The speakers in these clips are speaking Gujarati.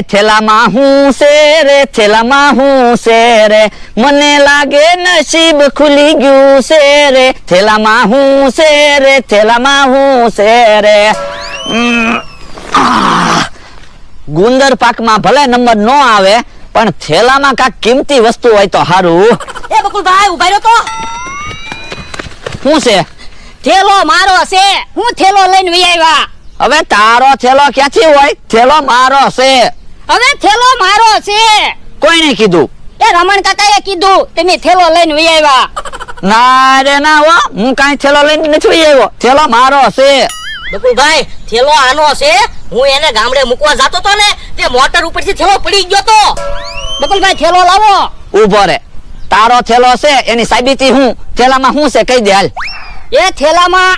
થેલામાં હું છે રે, થેલામાં હું છે રે, મને લાગે નસીબ ખુલી ગયું છે રે, થેલામાં હું છે રે, થેલામાં હું છે રે. ગુંદર પાકમાં ભલે નંબર નો આવે પણ થેલામાં કાંઈક કિંમતી વસ્તુ હોય તો સારું. એ બકુલભાઈ ઉભા રહ્યો તો. શું છે? થેલો મારો છે, હું થેલો લઈને વઈ આવ્યા. હવે તારો થેલો ક્યાંથી હોય? થેલો મારો છે. હવે થેલો મારો છે. કોઈને કીધું? એ રમણ કાકાએ કીધું તમે થેલો લઈને વઈ આવ્યા. ના રે ના હો, હું કાંઈ થેલો લઈને નથી આવ્યો, થેલો મારો છે. બકુલભાઈ થેલો આનો છે, હું એને ગામડે મૂકવા જાતો તો ને તે મોટર ઉપરથી થેલો પડી ગયો તો. બકુલભાઈ થેલો લાવો. ઊભો રે, તારો થેલો છે એની સાબિતી હું? થેલામાં શું છે કહી દે હાલ. એ થેલામાં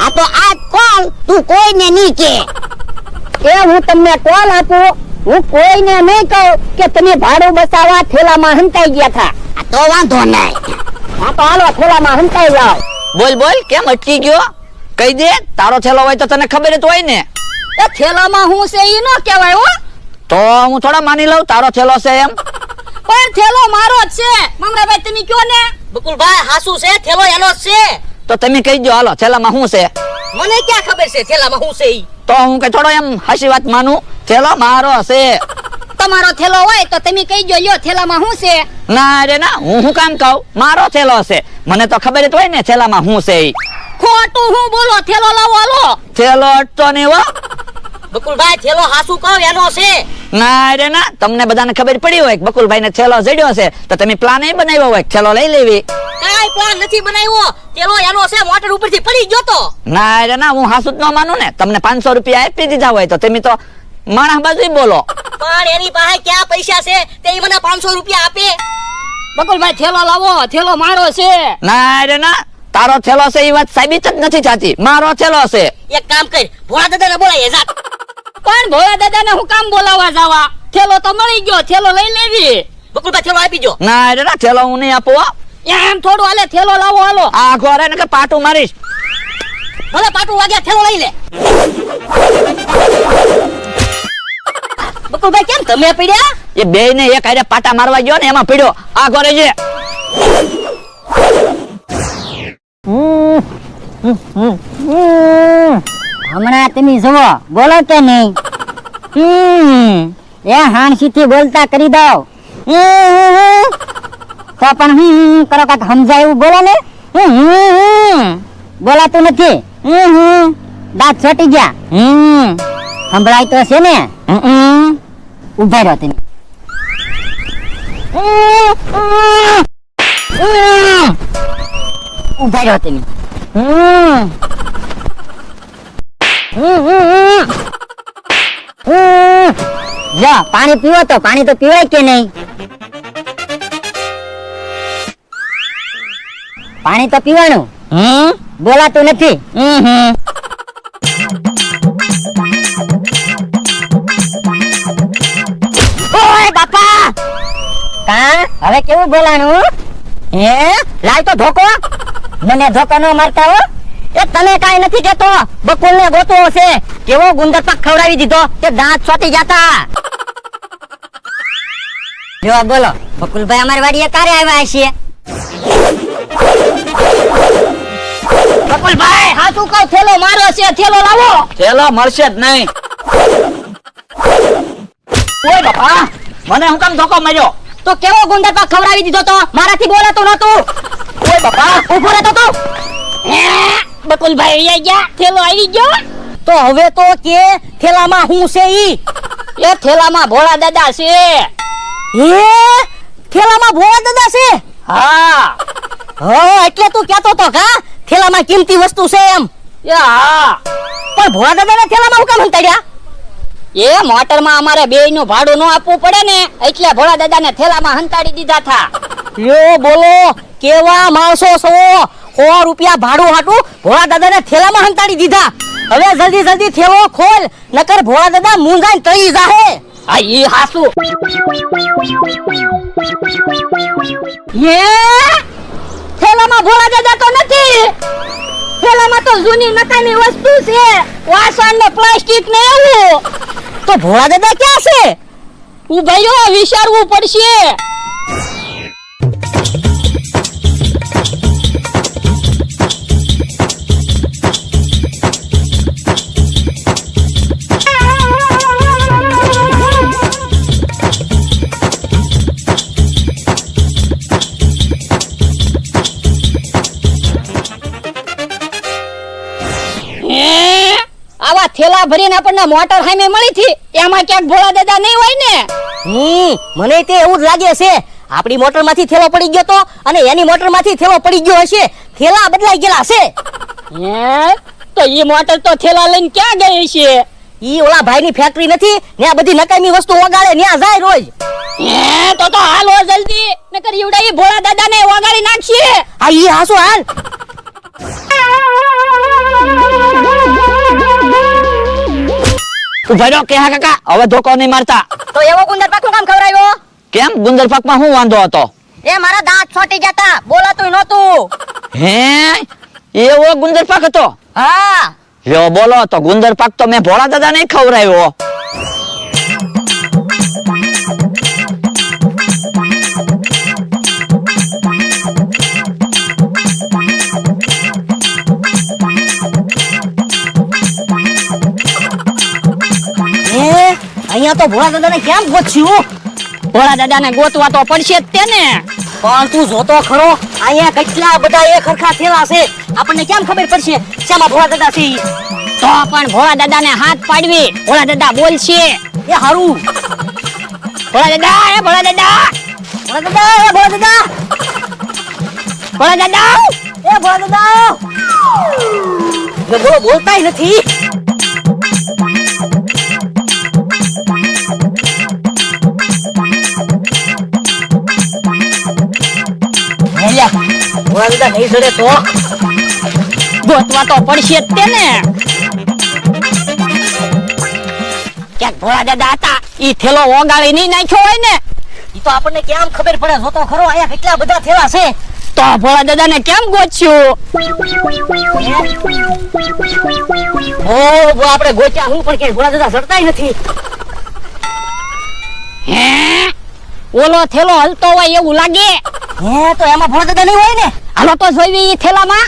આ તો આ કોલ તું કોઈને નહીં કે. એ હું તમને કોલ આપું, હું કોઈને નહીં કહું કે તમે ભાડું બસાવવા થેલામાં હંતાઈ ગયા હતા. આ તો વાંધો નહીં. આ તો હાલો થેલામાં હંતાઈ જાવ. બોલ બોલ, કેમ અટકી ગયો? કહી દે, તારો થેલો હોય તો તને ખબર જ હોય ને. એ થેલામાં હું છે ઈ નો કહેવાય હો. તો હું થોડા માની લઉં તારો થેલો છે એમ. પણ થેલો મારો જ છે. મમરાભાઈ તમે કયો ને. બકુલભાઈ હાસુ છે, થેલો એનો જ છે. તો તમે કહી દો હાલો, થેલામાં શું છે? મને ક્યાં ખબર છે થેલામાં શું છે ઈ? તો હું કઈ થોડો એમ હાસી વાત માનું? થેલો મારો છે. તમારો થેલો હોય તો તમે કહી દો લ્યો થેલામાં શું છે. ના રે ના, હું શું કામ કહું? મારો થેલો છે, મને તો ખબર જ હોય ને થેલામાં શું છે ઈ. ખોટું હું બોલો, થેલો લાવો હાલો. થેલો અટતો નહીં હો. બકુલભાઈ થેલો હાસુ કહો એનો છે. ના રે ના, તમને બધાને ખબર પડી હોય કે બકુલભાઈ ને થેલો જડ્યો છે તો તમે પ્લાન એ બનાવ્યો હોય થેલો લઈ લેવી. કાઈ પ્લાન નથી બનાવ્યો, થેલો એનો છે, મોટર ઉપરથી પડી ગયો તો. ના રે ના, હું હાસુ જ ન માનું ને. તમને 500 રૂપિયા આપી દીધા હોય તો તમે તો માણસ બાજુ બોલો. પણ એની પાસે ક્યાં પૈસા છે તે ઈ મને 500 રૂપિયા આપે. બકુલભાઈ થેલો લાવો, થેલો મારો છે. ના રે ના, તારો થેલો છે એ વાત સાબિત જ નથી થતી. મારો થેલો છે. એક કામ કર, ભોળા દાદાને બોલાય જા. પણ ભોળા દાદાને હું કામ બોલાવવા જાવા? થેલો તો મળી ગયો, થેલો લઈ લેવી. બકુલભાઈ થેલો આપી જો. ના રે ના, થેલો હું નહીં આપું હો. એમ થોડું હાલે, થેલો લાવો હાલો. આ ઘોરે ને કે પાટું મારીશ. ભલે પાટું વાગ્યા, થેલો લઈ લે. બકુલભાઈ કેમ તમે પડ્યા? એ બે ને એક હારે પાટા મારવા ગયો ને એમાં પડ્યો. આ ઘોરે છે. હમણાં તમે જુઓ, બોલો કે નહીં? એ હાણસીથી બોલતા કરી દો. તો પણ કરો કાક સમજાય એવું બોલો ને. બોલાતું નથી. દાંત ચોટી ગયા. સંભળાય તો છે ને. ઉભા રહો તમે. ઉભા રહો તમે. જા પાણી પીવો તો. પાણી તો પીવાય કે નહીં? પાણી તો પીવાનું. બોલાતું નથી. ઓય બાપા, કા હવે કેવું બોલાનું? હે લાય તો ધોકો. મને ધોકો ન મારતા હો. એ તને કાઈ નથી કેતો, બકુલ ને ગોતો છે. કેવો ગુંદર પાક ખવડાવી દીધો તે દાંત છોટી જતા. જો બોલો, બકુલભાઈ અમારી વાડીએ ક્યારે આવ્યા છે? બકુલભાઈ હાચું કહો, થેલો મારો છે, થેલો લાવો. થેલો મળશે જ નહીં. ઓય બાપા, મને હું કામ ધોકો માર્યો? તો કેવો ગુંદર પાક ખવડાવી દીધો તો? મારાથી બોલાતું નતું. ઓય બાપા, ઉભો રહેતો તો. બકુલભાઈ આવી ગયા, થેલો આવી ગયો. તો હવે તો કે થેલામાં હું છે ઈ? એ થેલામાં ભોળા દાદા છે. એ થેલામાં ભોળા દાદા છે? હા. એટલે તું કહેતો તો કા થેલામાં કિંમતી વસ્તુ છે એમ? હા. પણ ભોળા દાદાને થેલામાં હું કામ હંતાડ્યા? એ મોટરમાં અમારે બેયનું ભાડું ન આપવું પડે ને એટલે ભોળા દાદાને થેલામાં હંતાડી દીધા થા. લ્યો બોલો, કેવા માણસો છો? 100 રૂપિયા ભાડું હાટું ભોળા દાદાને થેલામાં હંતાડી દીધા. હવે જલ્દી જલ્દી થેલો ખોલ, નકર ભોળા દાદા મૂંઝાઈને તળી જાહે. આ ઈ હાસુ. એ થેલામાં ભોળા દાદા તો નથી. થેલામાં તો જૂની નકામી વસ્તુ છે, વાસણ ને પ્લાસ્ટિક ને એવું. તો ભોળા દાદા ક્યાં છે? ઉભા રહ્યો, વિચારવું પડશે. આવા થેલા ભરીને આપણને મોટર હામે મળી થી, એમાં ક્યાંક ભોળા દાદા નહીં હોય ને? મને તે એવું જ લાગે છે. આપણી મોટર માંથી થેલો પડી ગયો તો, અને એની મોટર માંથી થેલો પડી ગયો હશે. થેલા બદલાઈ ગયેલા છે. તો ઈ મોટર તો થેલા લઈને ક્યાં ગઈ છે? ઈ ઓલા ભાઈ ની ફેક્ટરી નથી ને, આ બધી નકામી વસ્તુ ઓગાળે ન્યા જાય રોજ. તો હાલો જલ્દી, નકર ઈવડા ઈ ભોળા દાદા ને ઓગાળી નાખશે. હા ઈ હાસો હાલ. ઉભા રહ્યો કે હા કાકા, હવે ધોકો નહીં મારતા. તો એવો ગુંદર પાક નું કામ ખવરાયો? કેમ ગુંદર પાકમાં શું વાંધો હતો? એ મારા દાંત છોટી જતા, બોલાતું નહોતું. હે એવો ગુંદર પાક હતો? હા. લ્યો બોલો, તો ગુંદર પાક તો મેં ભોળા દાદા ને ખવરાયો. અહીંયા તો ભોળા દાદાને કેમ ગોત્યું? ભોળા દાદાને ગોતવા તો પડશે જ તેને. પણ તું જોતો ખરો, અહીંયા કેટલા બધા એક હરખા થેલા છે. આપણને કેમ ખબર પડશે શેમાં ભોળા દાદા છે? તો પણ ભોળા દાદાને હાથ પાડવી, ભોળા દાદા બોલશે. એ હારું. ભોળા દાદા, એ ભોળા દાદા, ભોળા દાદા, એ ભોળા દાદા, ભોળા દાદા, એ ભોળા દાદા. બોલો, બોલતાય નથી. ભોળા દાદા નહીં સડે તો ગોતવા તો પડશે જ તેને. ક્યાંક ભોળા દાદા હતા, ઈ થેલો ઓગાળી નહીં નાખ્યો હોય ને? ઈ તો આપણને કેમ ખબર પડે? જોતો ખરો, અહીંયા કેટલા બધા થેલા છે. તો ભોળા દાદાને કેમ ગોત્યું? આપણે ગોત્યા હું, પણ કે ભોળા દાદા સડતાય નથી. હે ઓલો થેલો હલતો હોય એવું લાગે. તો એમાં ભોળા દાદા નહીં હોય ને? હાલો તો જોઈવી ઈ થેલામાં.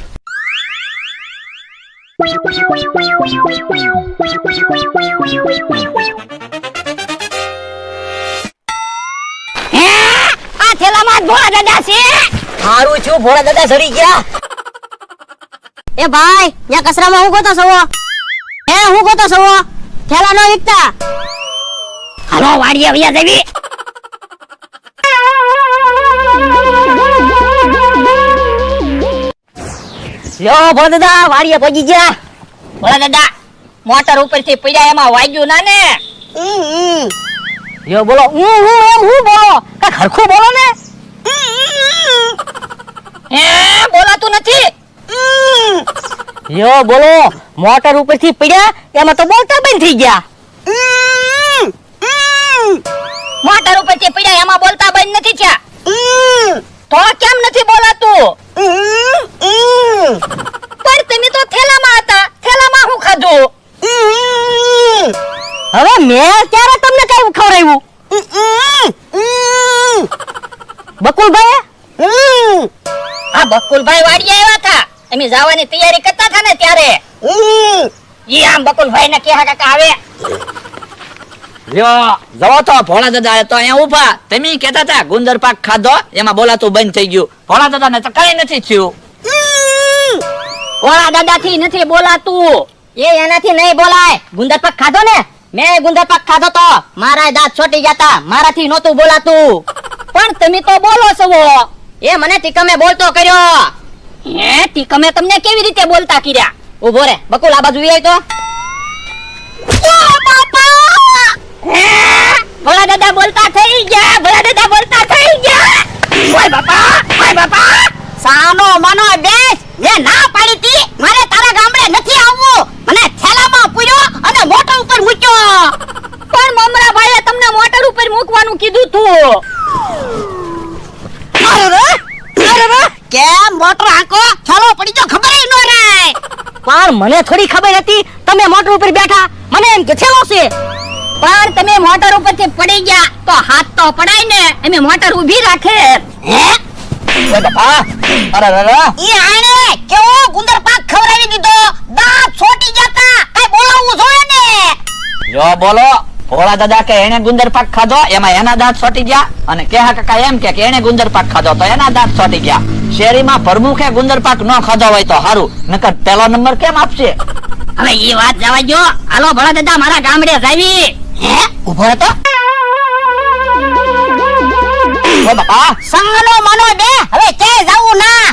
આ થેલામાં ભોળા દાદા છે. હારું છું, ભોળા દાદા સડી ગયા. એ ભાઈ, ત્યાં કચરામાં હું ગોતો છો? હું ગોતો છો? થેલા નો વિકતા. હાલો વાડીએ વ્યા જવી. યો ભોળા દાદા, વાડીએ પહોંચી ગયા. ભોળા દાદા, મોટર ઉપરથી પડ્યા એમાં વાગ્યું ના ને? યો બોલો, હું બોલો, કાંઈક હરખું બોલો ને. બોલાતું નથી. યો બોલો, મોટર ઉપરથી પડ્યા એમાં તો બોલતા બંધ થઈ ગયા. મોટર ઉપરથી પડ્યા એમાં બોલતા બંધ નથી થયા. તો કેમ નથી બોલાતું? પણ તમે તો થેલામાં હતા, થેલામાં હું ખાધું? હવે મેં ક્યારે તમને કઈ ખવડાવ્યું? બકુલભાઈ? આ બકુલભાઈ વાડીએ આવ્યા હતા, અમે જવાની તૈયારી કરતા હતા ને ત્યારે. ઈ આમ બકુલભાઈ ને કહે કાકા આવે. લ્યો જવો તો, ભોળા દાદા તો અહીંયા ઉભા. તમે કહેતા હતા ગુંદર પાક ખાધો, એમાં બોલાતું બંધ થઈ ગયું. ભોળા દાદા ને તો કઈ નથી થયું. ભોળા દાદા થી નથી બોલાતું, એ એનાથી નહીં બોલાય. ગુંદર પાક ખાધો ને, મેં ગુંદર પાક ખાધો તો મારા દાંત છોટી જતા, મારાથી નહોતું બોલાતું. પણ તમે તો બોલો છો. એ મને ટીકમે બોલતો કર્યો. ટીકમે તમને કેવી રીતે બોલતા કર્યા? ઉભો રે બકુલ, આ બાજુ આવી તો. ભોળા દાદા બોલતા થઈ ગયા, ભોળા દાદા બોલતા થઈ ગયા. ઓય બાપા, ઓય બાપા, સાનો માનો બેસ. એ ના પાડી તી મારે તારા ગામડે નથી આવવું. મને થેલામાં પૂર્યો અને મોટર ઉપર મૂક્યો. પણ મમરા ભાઈએ તમને મોટર ઉપર મૂકવાનું કીધું તું. અરે કેમ મોટર આંકો ચાલો પડી જો ખબર ન રહે. પણ મને થોડી ખબર હતી તમે મોટર ઉપર બેઠા. મને એમ કે થેલો છે. પણ તમે મોટર ઉપરથી પડી ગયા તો હાથ તો પડાય ને, એમે મોટર ઊભી રાખે. હે ઓય બાપા, અરે અરે ઈ આણે કેવો ગુંદર પાક ખવડાવી દીધો, દાંત છોટી જતા, કઈ બોલાવવું જોઈએ ને. જો બોલો, ભોળા દાદા કે એને ગુંદર પાક ખાધો એમાં એના દાંત છોટી ગયા, અને કેહા કાકા એમ કે એને ગુંદર પાક ખાધો તો એના દાંત છોટી ગયા. શેરીમાં પ્રમુખે ગુંદર પાક ન ખાધો હોય તો હારું, નકર પહેલો નંબર કેમ આપશે? હવે ઈ વાત જવા જો, હાલો ભોળા દાદા મારા ગામડે જાવી. હે ઉભો હતો. ઓય બાપા, સાલો માનો બે, હવે ક્યાંય જાવું ના.